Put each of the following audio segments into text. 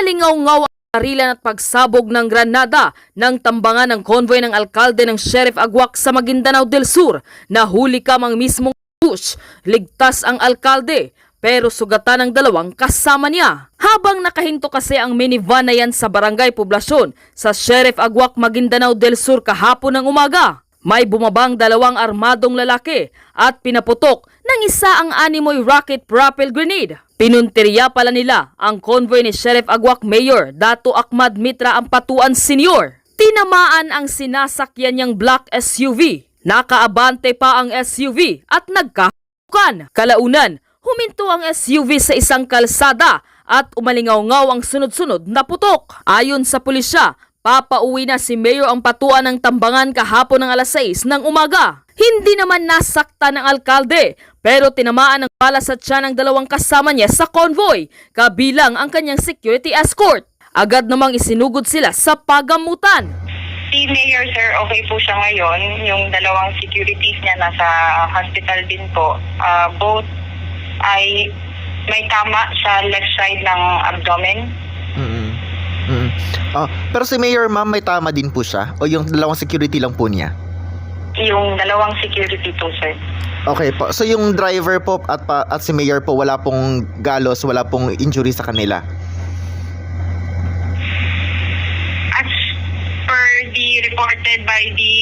Umalingaw-ngaw ang barilan at pagsabog ng granada ng tambangan ng konvoy ng alkalde ng Sheriff Aguac sa Maguindanao del Sur. Nahuli kamang mismong push. Ligtas ang alkalde pero sugatan ng dalawang kasama niya. Habang nakahinto kasi ang minivan na yan sa barangay Poblasyon sa Sheriff Aguac, Maguindanao del Sur kahapon ng umaga. May bumabang dalawang armadong lalaki at pinaputok ng isa ang animoy rocket-propelled grenade. Pinuntirya pala nila ang convoy ni Sheriff Aguac Mayor Dato Ahmad Mitra Ampatuan Sr. Tinamaan ang sinasakyan niyang black SUV. Nakaabante pa ang SUV at nagkahukan. Kalaunan, huminto ang SUV sa isang kalsada at umalingaw-ngaw ang sunod-sunod na putok. Ayon sa pulisya, papauwi na si Mayor Ampatuan ng Tambangan kahapon ng alas 6 ng umaga. Hindi naman nasakta ng alkalde pero tinamaan ng bala sa tiyan ng dalawang kasama niya sa convoy, kabilang ang kanyang security escort. Agad namang isinugod sila sa pagamutan. Si Mayor, sir, okay po siya ngayon. Yung dalawang securities niya nasa hospital din po. Both ay may tama sa left side ng abdomen. Pero si Mayor, ma'am, may tama din po siya? O yung dalawang security lang po niya? Yung dalawang security po, sir. Okay po. So yung driver po at si Mayor po, wala pong galos, wala pong injury sa kanila? As per the reported by the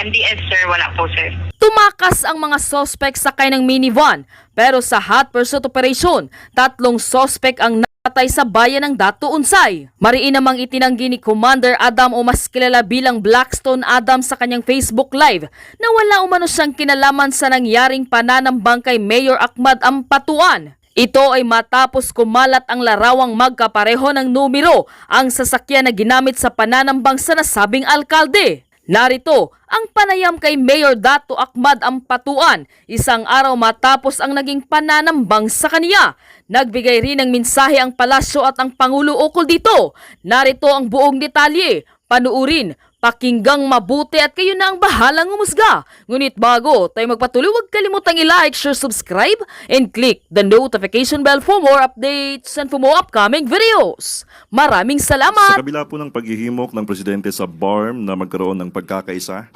MDS, sir, wala po, sir. Tumakas ang mga sospek sakay ng minivan pero sa hot pursuit operation, 3 sospek ang patay sa bayan ng Dato Unsay. Mariin namang itinanggi ni Commander Adam o mas kilala bilang Blackstone Adam sa kanyang Facebook Live na wala umano siyang kinalaman sa nangyaring pananambang kay Mayor Ahmad Ampatuan. Ito ay matapos kumalat ang larawang magkapareho ng numero ang sasakyan na ginamit sa pananambang sa nasabing alkalde. Narito ang panayam kay Mayor Dato Ahmad Ampatuan isang araw matapos ang naging pananambang sa kaniya. Nagbigay rin ng mensahe ang palasyo at ang Pangulo ukol dito. Narito ang buong detalye. Panuurin, pakinggang mabuti at kayo na ang bahalang umusga. Ngunit bago tayo magpatuloy, huwag kalimutang i-like, share, subscribe, and click the notification bell for more updates and for more upcoming videos. Maraming salamat! Sa kabila po ng paghihimok ng presidente sa BARM na magkaroon ng pagkakaisa,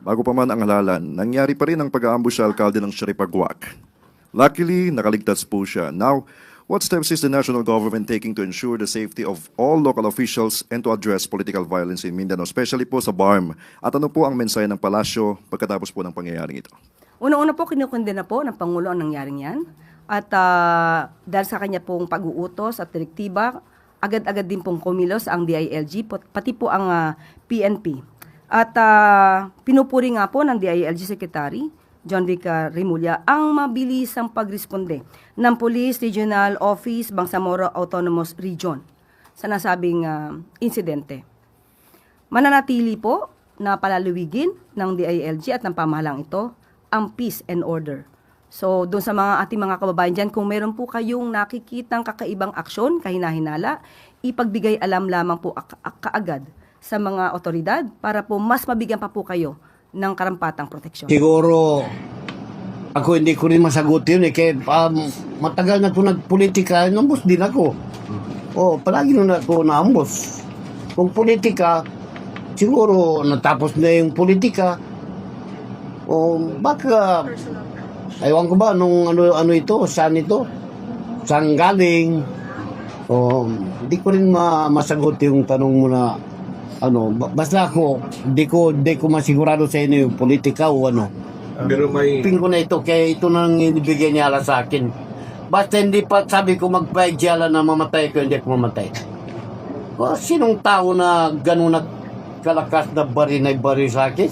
bago pa man ang halalan, nangyari pa rin ang pag-aambush sa alkalde ng Sheriff Aguac. Luckily, nakaligtas po siya. Now, what steps is the national government taking to ensure the safety of all local officials and to address political violence in Mindanao, especially po sa BARM? At ano po ang mensahe ng palasyo pagkatapos po ng pangyayaring ito? Una-una po, kinukundina po ng Pangulo ang nangyaring yan. At dahil sa kanya pong pag-uutos at direktiba, agad-agad din pong kumilos ang DILG, pati po ang PNP. At pinupuri nga po ng DILG Secretary, John Vicar Remulla, ang mabilisang pagresponde ng Police Regional Office Bangsamoro Autonomous Region sa nasabing insidente. Mananatili po na palaluwigin ng DILG at ng pamahalang ito ang peace and order. So, doon sa ating mga kababayan dyan, kung meron po kayong nakikitang kakaibang aksyon, kahina-hinala, ipagbigay alam lamang po kaagad sa mga otoridad para po mas mabigyan pa po kayo ng karampatang proteksyon. Siguro, ako hindi ko rin masagot yun kaya matagal na ko nagpolitika, nambos din ako. Palagi na ako naambos. Kung politika, siguro natapos na yung politika, baka, aywan ko ba, nung ano ito, saan ito, saan galing, hindi ko rin masagot yung tanong mo na, basta ako, di ko masigurado sa inyo yung politika o ano. Pero may... Ping ko na ito, kaya ito nang inibigay niya ala sa akin. Basta hindi pa sabi ko magpaigala na mamatay ko, hindi ako mamatay. Sinong tao na gano'n na kalakas na bari sa akin?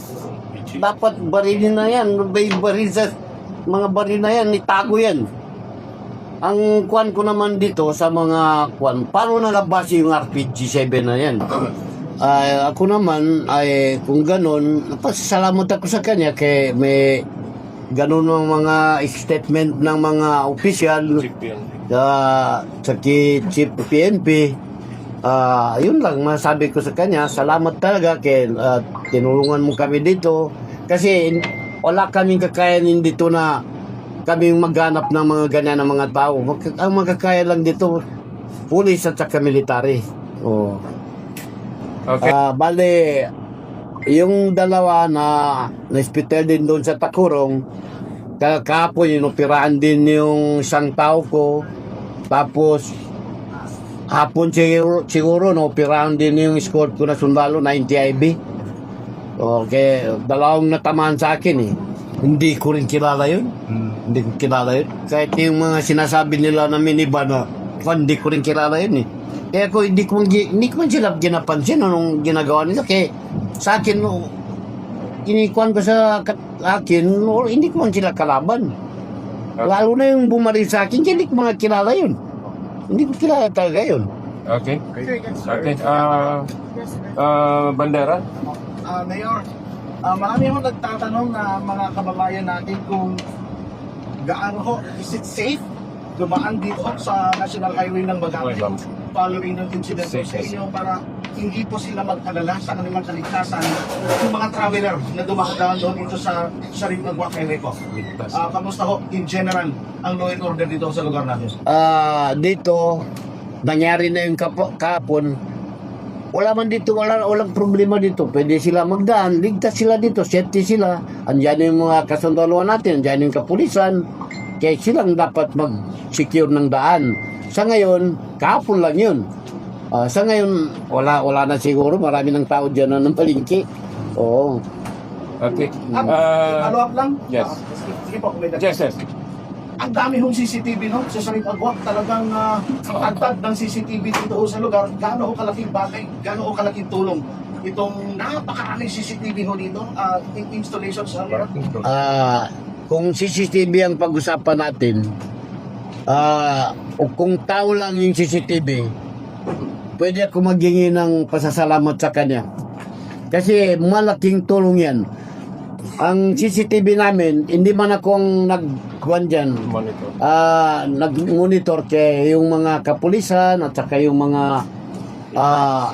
Dapat barilin na yan. Mga baril na yan, itago yan. Ang kuwan ko naman dito sa mga kuwan, paano nalabas yung RPG-7 na yan? Ako naman ay kung ganon, pasalamat ako sa kanya kay may ganon ng mga statement ng mga opisyal sa Chief PNP. Yun lang masabi ko sa kanya, salamat talaga kay tinulungan mo kami dito kasi wala kaming kakayanin dito na kaming maghanap ng mga ganyan ng mga tao. Ang magkakaya lang dito Pulis at saka military. Oh. Okay. Bale, yung dalawa na hospital din doon sa Takurong, kahapon inoperahan din yung isang tao ko. Tapos, hapon siguro operahan din yung escort ko na sundalo, 90 IB. Okay, dalawang natamaan sa akin eh. Hindi ko rin kilala yun. Hindi ko kilala yun. Kahit yung mga sinasabi nila na minivan na, hindi ko rin kilala yun eh. Kaya ko hindi ko man sila ginapansin anong ginagawa nila. Kaya sa akin, kinikuan ko sa akin, hindi ko man sila kalaban. Lalo na yung bumaril sa akin, hindi ko mga kilala yun. Hindi ko kilala talaga yun. Okay. Okay. Bandera? Mayor, marami akong nagtatanong na mga kababayan natin kung gaano ho, is it safe dumaan dito sa National Highway ng Bagante following ng incident po sa inyo para hindi po sila magpadala sa kanilang kaligtasan yung mga traveler na dumakadaan doon dito sa Sharif Agwak Highway po. Kamusta ho in general ang law and order dito sa lugar natin? Dito, nangyari na yung kahapon. Wala man dito, walang problema dito. Pwede sila magdaan, ligtas sila dito, safety sila. Andiyan yung mga kasundaluan natin, andiyan yung kapulisan. Kaya silang dapat mag-secure ng daan. Sa ngayon, kahapon lang yun. Sa ngayon, wala na siguro. Marami ng tao dyan na ng palingki. Oo. Okay. Follow up lang? Yes. Sige po, may Yes, yes. ang dami hong CCTV no sa Sharif Agwak, talagang agtad ng CCTV dito ho sa lugar. Gaano ho kalaking bagay, gaano ho kalaking tulong itong napakaraming CCTV ho dito, installation sa lugar? Kung CCTV ang pag-usapan natin, o kung tao lang yung CCTV, pwede ako maghingi ng pasasalamat sa kanya. Kasi malaking tulong yan. Ang CCTV namin, hindi man akong nag-kuhan dyan, nag-monitor kay yung mga kapulisan at saka yung mga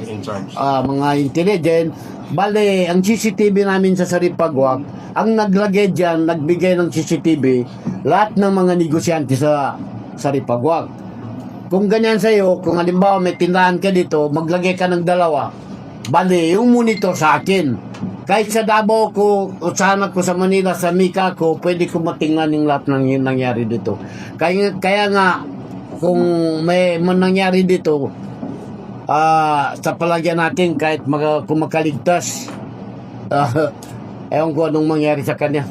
In charge. mga intelligent. Bale, ang CCTV namin sa Saripagwak, ang naglagay dyan, nagbigay ng CCTV, lahat ng mga negosyante sa Saripagwak. Kung ganyan sa'yo, kung halimbawa may tindahan ka dito, maglagay ka ng dalawa, bale, yung monitor sa akin. Kahit sa Davao ko, o sana ko sa Manila, sa Mika ko, pwede ko matingnan yung lahat ng nangyari dito. Kaya nga, kung may nangyari dito, sa palagyan natin, kahit kung makaligtas, ewan ko anong mangyari sa kanya.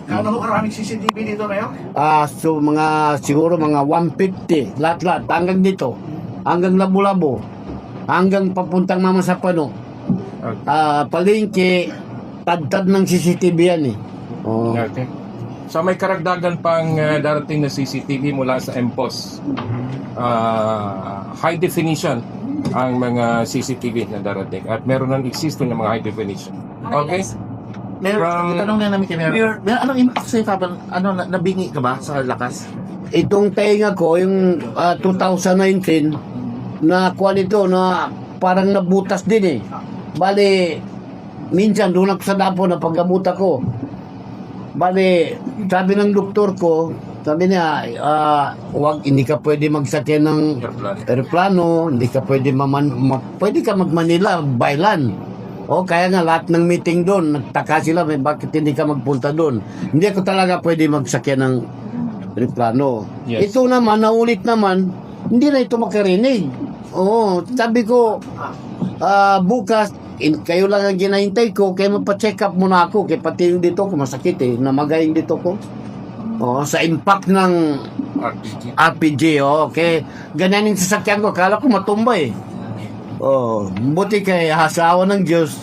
Gaano ho karaming CCTV dito Mayor? So siguro mga 150, lahat, hanggang dito, hanggang Labo-Labo, hanggang papuntang Mama Sapano. Palengke, tad ng CCTV yan eh. Oh. Okay. So may karagdagan pang darating na CCTV mula sa MPOS. High definition ang mga CCTV na darating at meron ng existing na mga high definition. Okay? Mayor, From- itanong na namin kay Mayor. Mayor, anong impact sa'yo, Fabian? Nabingi ka ba sa lakas? Itong tainga ko, yung 2019, na kuha nito na parang nabutas din eh. Bale, minsan doon ako sa Dapo na paggamot ako. Bale, sabi ng doktor ko, sabi niya, hindi ka pwede magsakyan ng aeroplano, hindi ka pwede pwede ka mag-Manila, Bailan. Kaya nga lahat ng meeting doon, nagtaka sila, bakit hindi ka magpunta doon? Hindi ako talaga pwede magsakyan ng aeroplano. Yes. Ito naman, naulit naman, hindi na ito makarinig. Sabi ko, bukas, kayo lang ang ginahintay ko, kaya mapacheck up muna ako, kaya pati yung dito ko, masakit eh, namagay dito ko. Sa impact ng RPG, okay. Ganyan yung sasakyan ko, kala ko matumba eh. Buti kay hasawa ng Diyos,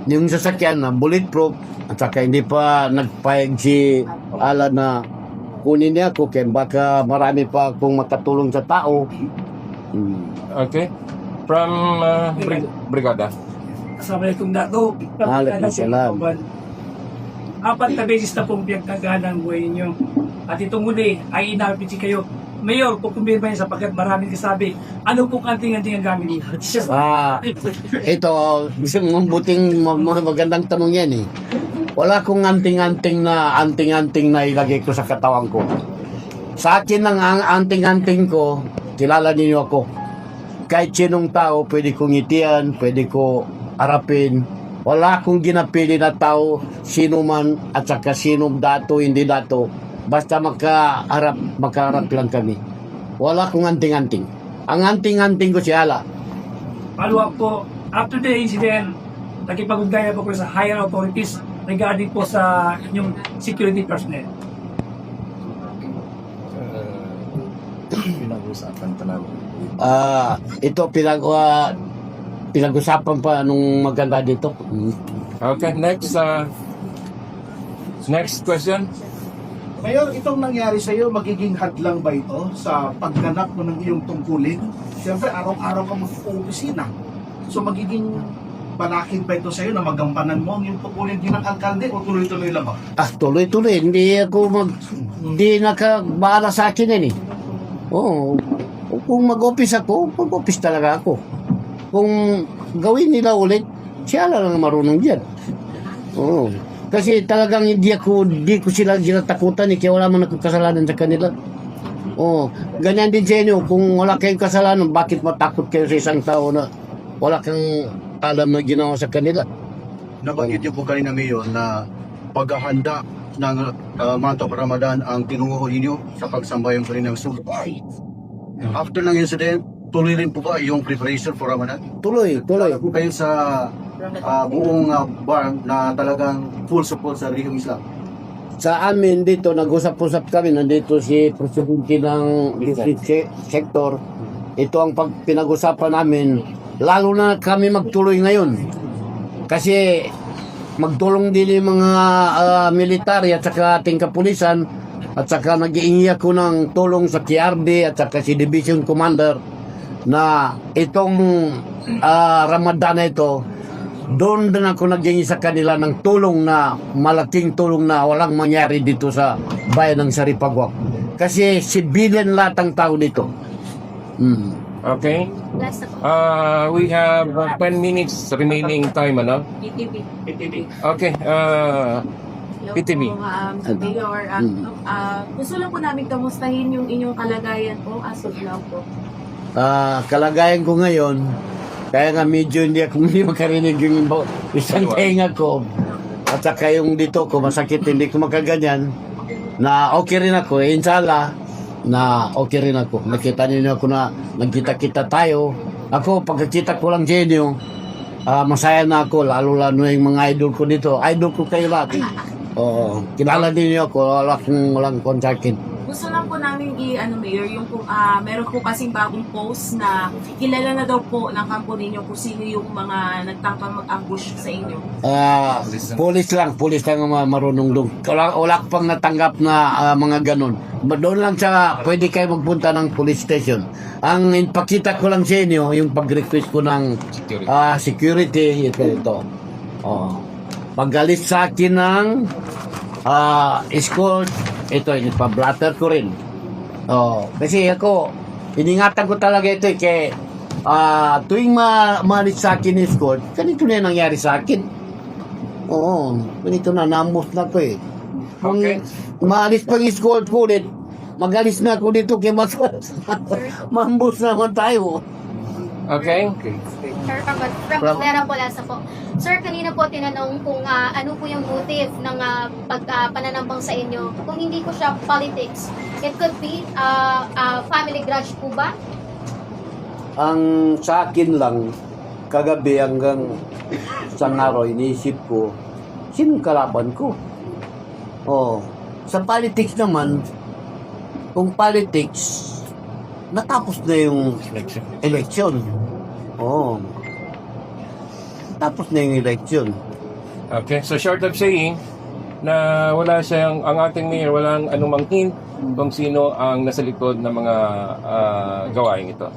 yung sasakyan na bulletproof, at saka hindi pa nagpayag si Alan na kunin niya ako, kaya baka marami pa akong makatulong sa tao. Okay. From Brigada. Assalamualaikum Dato. Waalaikumsalam. Apat na beses na pong pinagkagaan ang buhay ninyo. At itong muli ay inapit kayo. Mayor, kukumbirma yan sapagkat maraming kasabi. Ano pong anting-anting ang gamit niyo? Ito, buting magandang tanong yan eh. Wala akong anting-anting na ilagay ko sa katawan ko. Sa akin lang ang anting-anting ko, kilala ninyo ako. Kahit sinong tao, pwede kong ngitian, pwede ko harapin. Wala akong ginapili na tao, sino man, at saka sinong dato, hindi dato. Basta makaharap lang kami. Wala akong anting-anting. Ang anting-anting ko si Ala. Follow up po, after the incident, nakipag-ugnayan po ko sa higher authorities regarding po sa inyong security personnel. Pinag-usapan pa namin. Ito pinag-usapan pa nung maganda dito. Okay, next question. Mayor, itong nangyari sa iyo, magiging hadlang ba ito sa pagganap mo ng iyong tungkulin? Siyempre, araw-araw ka mag-opisina. So, magiging balakid ba ito sa iyo na magampanan mo ang iyong tungkulin din ng alkalde o tuloy-tuloy lang ba? Tuloy-tuloy. Hindi nakabahala sa akin yan eh. Oo. Kung mag-office ako, mag-office talaga ako. Kung gawin nila ulit, siya lang marunong dyan. Oo. Kasi talagang hindi ko sila ginatakutan eh, kaya wala man akong kasalanan sa kanila. Oo. Ganyan din sa inyo, kung wala kayong kasalanan, bakit matakot kayo sa isang tao na wala kang alam na ginawa sa kanila? Nabanggit niyo po kanina, Mayor, na paghahanda ng month of Ramadan ang tinungo ninyo sa pagsambayang ko rin ng Sunnah. After ng incident, tuloy rin po ba yung preparation for Ramadan? Tuloy. Wala po kayo sa buong bar na talagang full support sa Relihiyong Islam. Sa amin dito, nag-usap-usap kami, nandito si Presidente ng District Sector. Ito ang pinag-usapan namin, lalo na kami magtuloy ngayon. Kasi magtulong din yung mga military at saka ating kapulisan at saka nag-iingi ako ng tulong sa KRD at saka si Division Commander na itong Ramadan na ito, doon din ako nag-iingi sa kanila ng tulong na malaking tulong na walang mangyari dito sa bayan ng Saripagwak. Kasi civilian lahat ang tao dito. Okay. We have 10 minutes remaining time, ano? Okay. PTV. Mayor, gusto lang po namin kamustahin yung inyong kalagayan po as of now po. Kalagayan ko ngayon, kaya nga medyo hindi makarinig yung isang tenga ko. At saka yung dito ko, masakit, hindi ko makaganyan. Na okay rin ako, inshallah, na okay rin ako. Nakita niyo ako na nagkita-kita tayo. Ako, pagkakita ko lang sa inyo, masaya na ako, lalo-lalo yung mga idol ko dito. Idol ko kayo lahat. Kilala din niyo ako, walang konsakin. Gusto lang po namin Mayor, yung meron po kasing bagong post na kilala na daw po ng kampo ninyo kung sino yung mga nagtangkang mag-ambush sa inyo. Pulis lang ang marunong doon. Wala pang natanggap na mga ganun. Doon lang sa, pwede kayo magpunta ng police station. Ang ipakita ko lang sa inyo, yung pag-request ko ng security, ito. Pag-alis sa akin ng escort, ito, pa-blatter ko rin. Kasi ako, iningatan ko talaga ito kaya tuwing maalis sa akin escort, ganito na yung nangyari sa akin. Ganito na, namos na ko eh. Kung maalis pang escort ko ulit, magalis na ako dito kaya mambus naman tayo. Okay. Sir, from Vera Polasa po. Sir, kanina po tinanong kung ano po yung motive ng pagpananambang sa inyo. Kung hindi ko siya politics, it could be family grudge po ba? Ang sa akin lang, kagabi hanggang isang araw, iniisip ko, sinong kalaban ko? Sa politics naman, kung politics, natapos na yung election. Tapos na yung election. Okay, so short of saying na ang ating mayor, walang anumang hint kung sino ang nasa likod ng mga gawain ito.